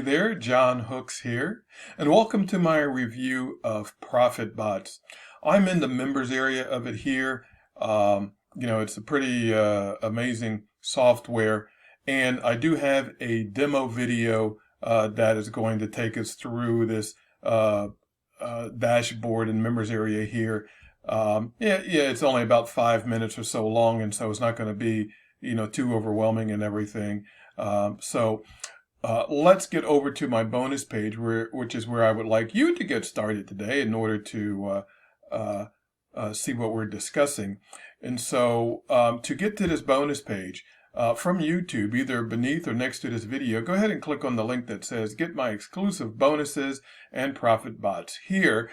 there, John Hooks here, and welcome to my review of ProfitBotz. I'm in the members area of it here. It's a pretty amazing software, and I do have a demo video that is going to take us through this dashboard and members area here. It's only about 5 minutes or so long, and so it's not going to be, too overwhelming and everything. Let's get over to my bonus page, which is where I would like you to get started today in order to see what we're discussing. And so to get to this bonus page from YouTube, either beneath or next to this video, go ahead and click on the link that says Get My Exclusive Bonuses and ProfitBotz here.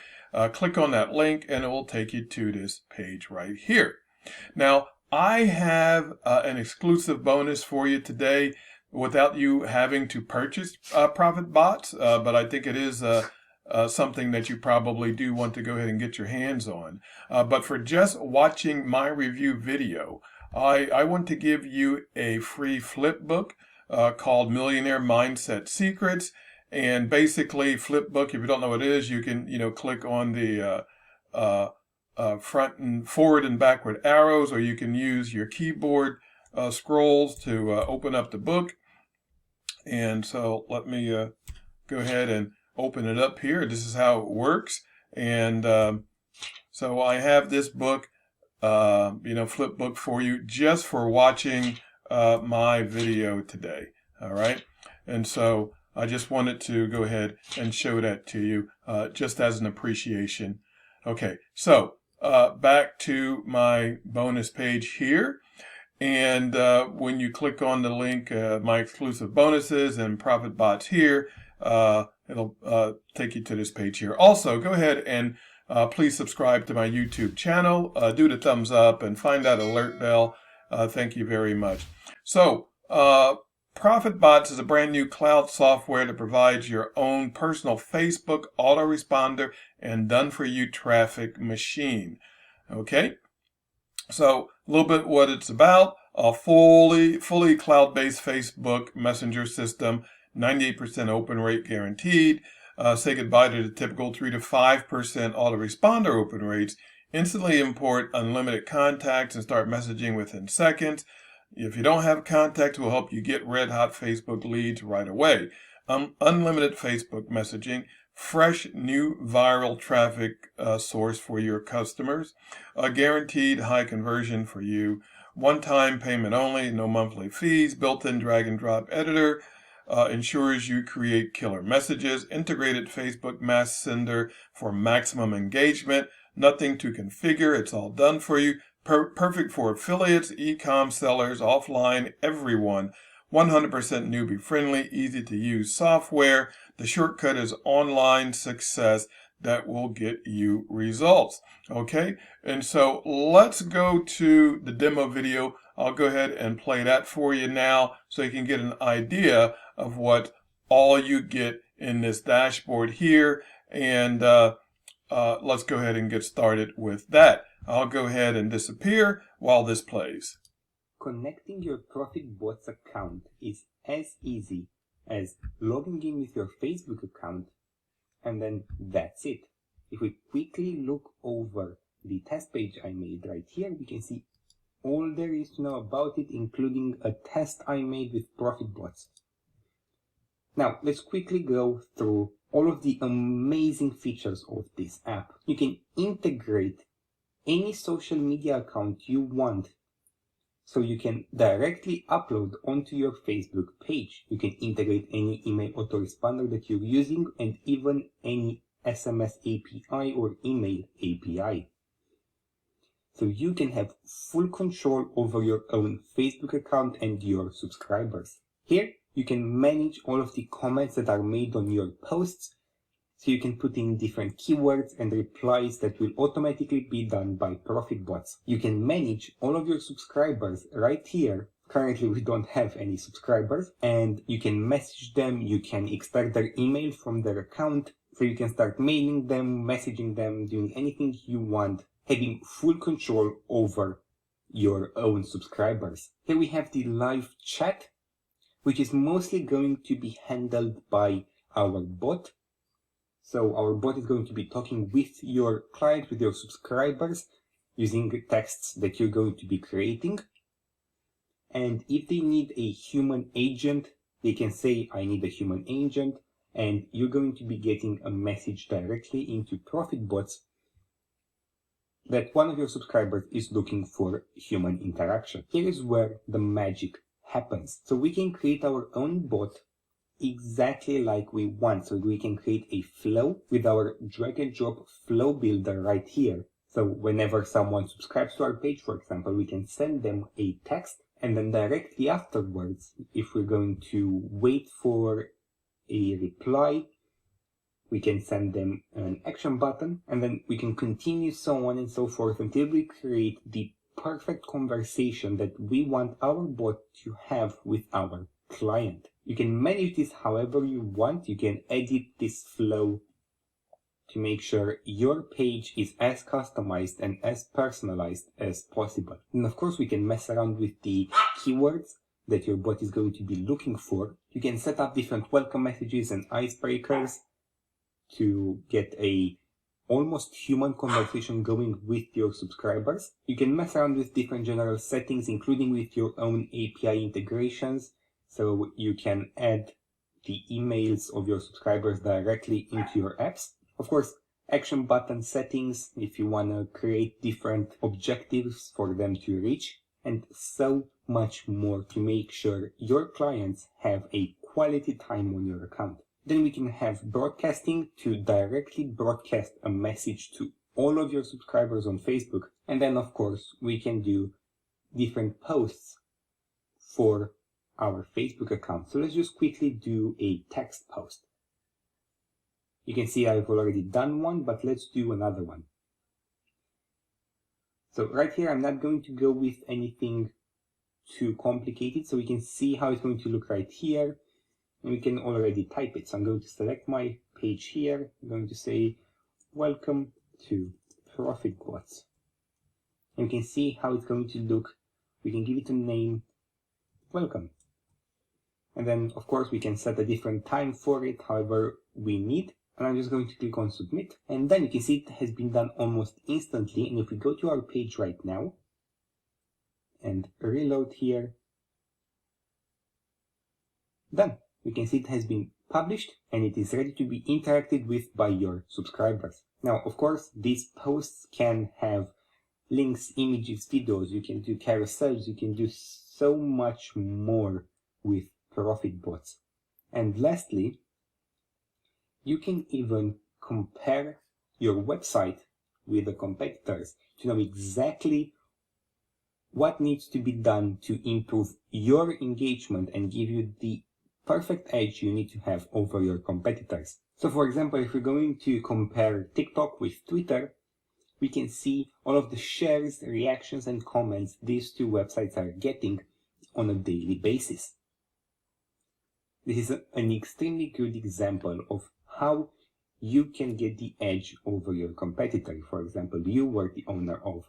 Click on that link and it will take you to this page right here. Now, I have an exclusive bonus for you today without you having to purchase ProfitBotz, but I think it is something that you probably do want to go ahead and get your hands on. But for just watching my review video, I want to give you a free flip book called Millionaire Mindset Secrets. And basically, flip book, if you don't know what it is, you can click on the front and forward and backward arrows, or you can use your keyboard scrolls to open up the book. And so let me go ahead and open it up here. This is how it works. And so I have this book, flip book for you just for watching my video today. All right. And so I just wanted to go ahead and show that to you just as an appreciation. Okay. So back to my bonus page here. And when you click on the link, My Exclusive Bonuses and ProfitBotz here, it'll take you to this page here. Also, go ahead and please subscribe to my YouTube channel. Do the thumbs up and find that alert bell. Thank you very much. So, ProfitBotz is a brand new cloud software that provides your own personal Facebook autoresponder and done-for-you traffic machine. Okay? So a little bit what it's about: a fully cloud-based Facebook Messenger system, 98% open rate guaranteed. Say goodbye to the typical 3 to 5% autoresponder open rates. Instantly import unlimited contacts and start messaging within seconds. If you don't have contacts, we'll help you get red-hot Facebook leads right away. Unlimited Facebook messaging. Fresh new viral traffic source for your customers, a guaranteed high conversion for you, one-time payment only, no monthly fees, built-in drag and drop editor, ensures you create killer messages, integrated Facebook mass sender for maximum engagement, nothing to configure, it's all done for you, perfect for affiliates, e-com sellers, offline, everyone. 100% newbie-friendly, easy-to-use software. The shortcut is online success that will get you results. Okay, and so let's go to the demo video. I'll go ahead and play that for you now so you can get an idea of what all you get in this dashboard here. And let's go ahead and get started with that. I'll go ahead and disappear while this plays. Connecting your ProfitBotz account is as easy as logging in with your Facebook account, and then that's it. If we quickly look over the test page I made right here, we can see all there is to know about it, including a test I made with ProfitBotz. Now, let's quickly go through all of the amazing features of this app. You can integrate any social media account you want. So you can directly upload onto your Facebook page. You can integrate any email autoresponder that you're using and even any SMS API or email API. So you can have full control over your own Facebook account and your subscribers. Here, you can manage all of the comments that are made on your posts. So you can put in different keywords and replies that will automatically be done by ProfitBotz. You can manage all of your subscribers right here. Currently, we don't have any subscribers, and you can message them. You can extract their email from their account, so you can start mailing them, messaging them, doing anything you want, having full control over your own subscribers. Here we have the live chat. which is mostly going to be handled by our bot. So our bot is going to be talking with your client, with your subscribers, using texts that you're going to be creating. And if they need a human agent, they can say, I need a human agent, and you're going to be getting a message directly into ProfitBotz that one of your subscribers is looking for human interaction. Here is where the magic happens. So we can create our own bot exactly like we want. So we can create a flow with our drag and drop flow builder right here. So whenever someone subscribes to our page, for example, we can send them a text, and then directly afterwards, if we're going to wait for a reply, we can send them an action button, and then we can continue so on and so forth until we create the perfect conversation that we want our bot to have with our client. You can manage this however you want. You can edit this flow to make sure your page is as customized and as personalized as possible. And of course, we can mess around with the keywords that your bot is going to be looking for. You can set up different welcome messages and icebreakers to get a almost human conversation going with your subscribers. You can mess around with different general settings, including with your own API integrations, so you can add the emails of your subscribers directly into your apps. Of course, action button settings if you want to create different objectives for them to reach, and so much more to make sure your clients have a quality time on your account. Then we can have broadcasting to directly broadcast a message to all of your subscribers on Facebook. And then, of course, we can do different posts for our Facebook account. So let's just quickly do a text post. You can see I've already done one, but let's do another one. So right here, I'm not going to go with anything too complicated, so we can see how it's going to look right here. And we can already type it. So I'm going to select my page here. I'm going to say, welcome to ProfitBotz. And you can see how it's going to look. We can give it a name, welcome. And then, of course, we can set a different time for it, however we need. And I'm just going to click on submit. And then you can see it has been done almost instantly. And if we go to our page right now and reload here, done. We can see it has been published and it is ready to be interacted with by your subscribers. Now, of course, these posts can have links, images, videos. You can do carousels. You can do so much more with ProfitBotz. And lastly, you can even compare your website with the competitors to know exactly what needs to be done to improve your engagement and give you the perfect edge you need to have over your competitors. So for example, if we're going to compare TikTok with Twitter, we can see all of the shares, reactions, and comments these two websites are getting on a daily basis. This is an extremely good example of how you can get the edge over your competitor. For example, you were the owner of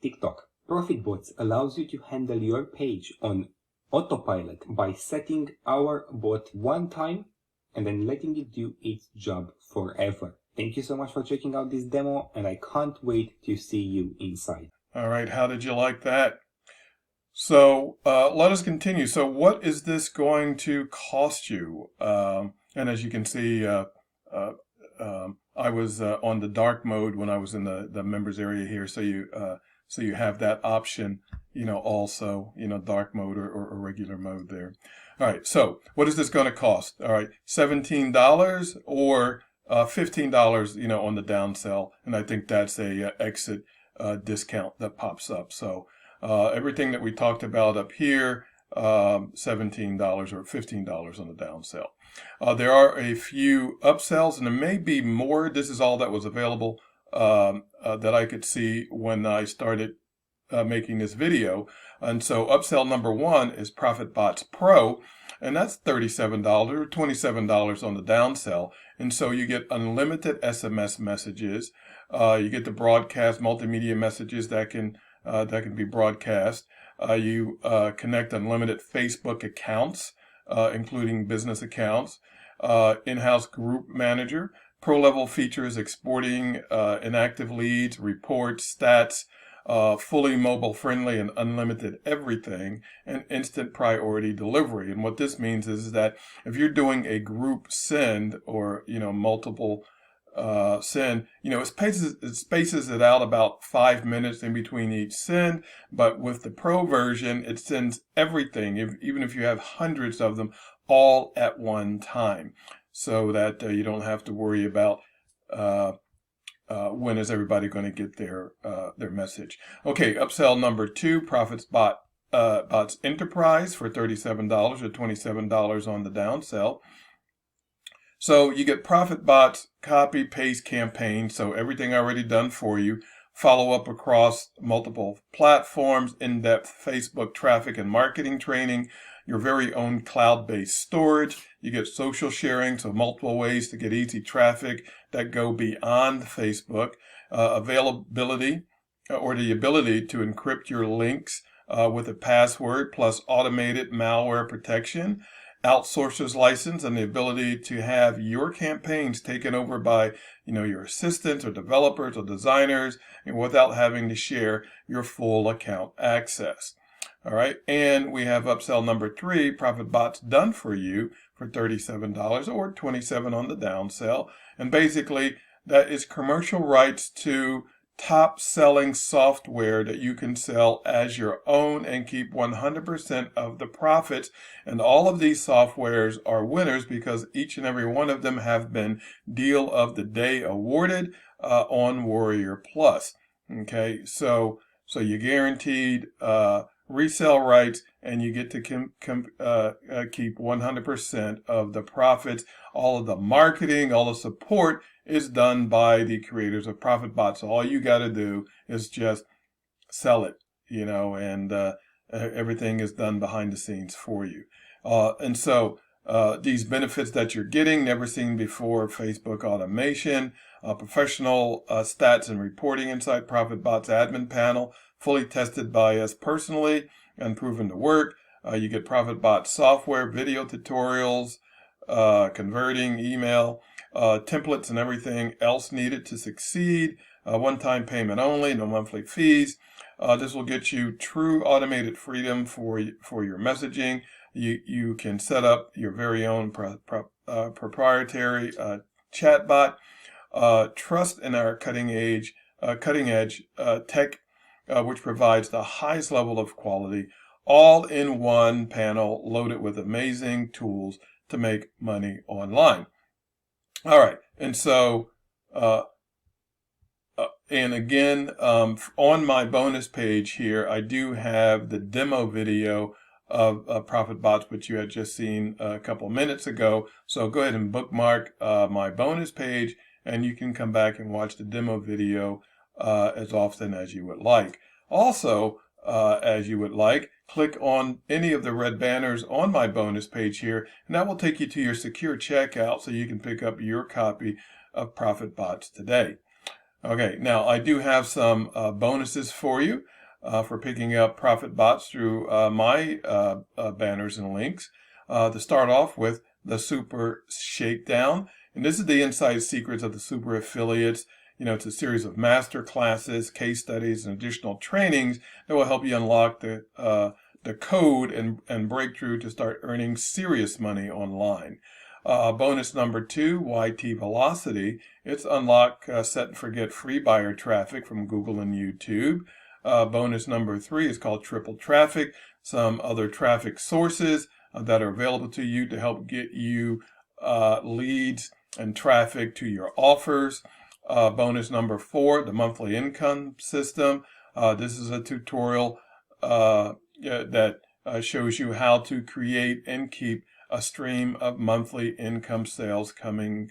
TikTok. ProfitBotz allows you to handle your page on autopilot by setting our bot one time and then letting it do its job forever. Thank you so much for checking out this demo, and I can't wait to see you inside. All right, how did you like that? So let us continue. So what is this going to cost you? And as you can see, I was on the dark mode when I was in the members area here. So you have that option, also, dark mode or regular mode there. All right. So what is this going to cost? All right. $17 or $15, on the downsell. And I think that's a exit discount that pops up. So everything that we talked about up here, $17 or $15 on the downsell. There are a few upsells, and there may be more. This is all that was available that I could see when I started making this video. And so upsell number one is ProfitBotz Pro, and that's $37 or $27 on the downsell. And so you get unlimited SMS messages. You get the broadcast multimedia messages that can be broadcast. You connect unlimited Facebook accounts including business accounts, in-house group manager, pro-level features exporting inactive leads, reports, stats, fully mobile friendly and unlimited everything, and instant priority delivery. And what this means is that if you're doing a group send or, multiple send, it spaces it out about 5 minutes in between each send. But with the pro version, it sends everything, even if you have hundreds of them, all at one time, so that you don't have to worry about when is everybody going to get their message. Okay, upsell number 2, ProfitBotz Enterprise for $37 or $27 on the downsell. So you get ProfitBotz copy paste campaign, so everything already done for you. Follow up across multiple platforms, in-depth Facebook traffic and marketing training, your very own cloud-based storage. You get social sharing, so multiple ways to get easy traffic that go beyond Facebook. Availability or the ability to encrypt your links with a password plus automated malware protection. Outsourcer's license and the ability to have your campaigns taken over by, your assistants or developers or designers, and without having to share your full account access. All right, and we have upsell number 3, ProfitBotz Done for You for $37 or $27 on the downsell. And basically, that is commercial rights to top selling software that you can sell as your own and keep 100% of the profits. And all of these softwares are winners because each and every one of them have been Deal of the Day awarded on Warrior Plus. Okay, so you're guaranteed resale rights, and you get to keep 100% of the profits. All of the marketing, all the support is done by the creators of ProfitBotz. So all you got to do is just sell it, and everything is done behind the scenes for you. And so these benefits that you're getting, never seen before: Facebook automation, professional stats and reporting inside ProfitBotz admin panel, fully tested by us personally and proven to work. You get ProfitBotz software, video tutorials, converting, email, templates and everything else needed to succeed. One-time payment only, no monthly fees. This will get you true automated freedom for your messaging. You can set up your very own proprietary chatbot. Trust in our cutting edge tech, which provides the highest level of quality, all in one panel loaded with amazing tools to make money online. All right, and so, and again, on my bonus page here, I do have the demo video of ProfitBotz, which you had just seen a couple minutes ago. So go ahead and bookmark my bonus page, and you can come back and watch the demo video as often as you would like. Also, as you would like, click on any of the red banners on my bonus page here, and that will take you to your secure checkout so you can pick up your copy of ProfitBotz today. Okay, now I do have some bonuses for you for picking up ProfitBotz through my banners and links. To start off with the Super Shakedown, and this is the inside secrets of the super affiliates. It's a series of master classes, case studies, and additional trainings that will help you unlock the code and breakthrough to start earning serious money online. Bonus number 2, YT Velocity. It's unlock, set and forget free buyer traffic from Google and YouTube. Bonus number 3 is called Triple Traffic. Some other traffic sources that are available to you to help get you leads and traffic to your offers. Bonus number 4, the monthly income system. This is a tutorial that shows you how to create and keep a stream of monthly income sales coming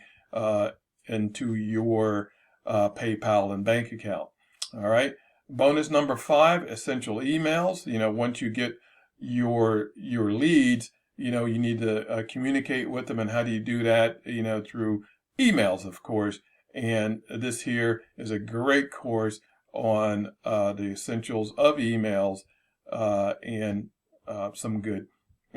into your PayPal and bank account. All right. Bonus number 5, essential emails. Once you get your leads, you need to communicate with them. And how do you do that? Through emails, of course. And this here is a great course on the essentials of emails and some good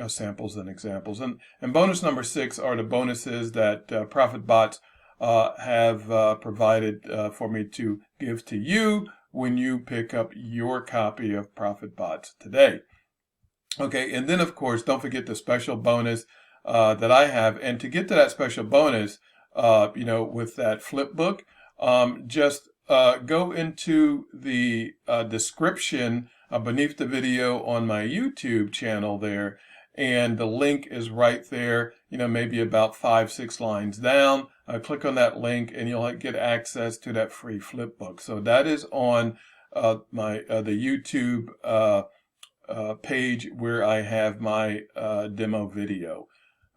samples and examples. And bonus number 6 are the bonuses that ProfitBotz have provided for me to give to you when you pick up your copy of ProfitBotz today. Okay, and then of course, don't forget the special bonus that I have. And to get to that special bonus, with that flip book, just go into the description beneath the video on my YouTube channel there, and the link is right there, maybe about 5-6 lines down. Click on that link and you'll get access to that free flip book. So that is on the YouTube page where I have my demo video.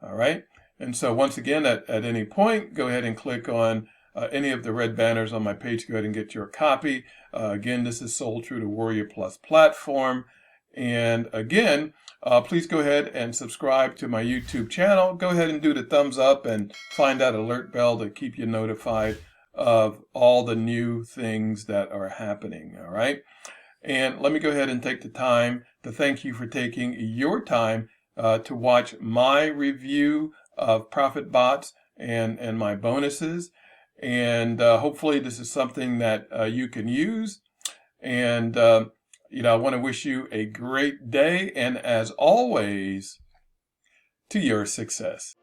All right. And so once again, at any point, go ahead and click on any of the red banners on my page. Go ahead and get your copy. Again, this is sold through the Warrior Plus platform. And again, please go ahead and subscribe to my YouTube channel. Go ahead and do the thumbs up and find that alert bell to keep you notified of all the new things that are happening. All right. And let me go ahead and take the time to thank you for taking your time to watch my review of ProfitBotz and my bonuses. And hopefully this is something that you can use. And, I want to wish you a great day. And as always, to your success.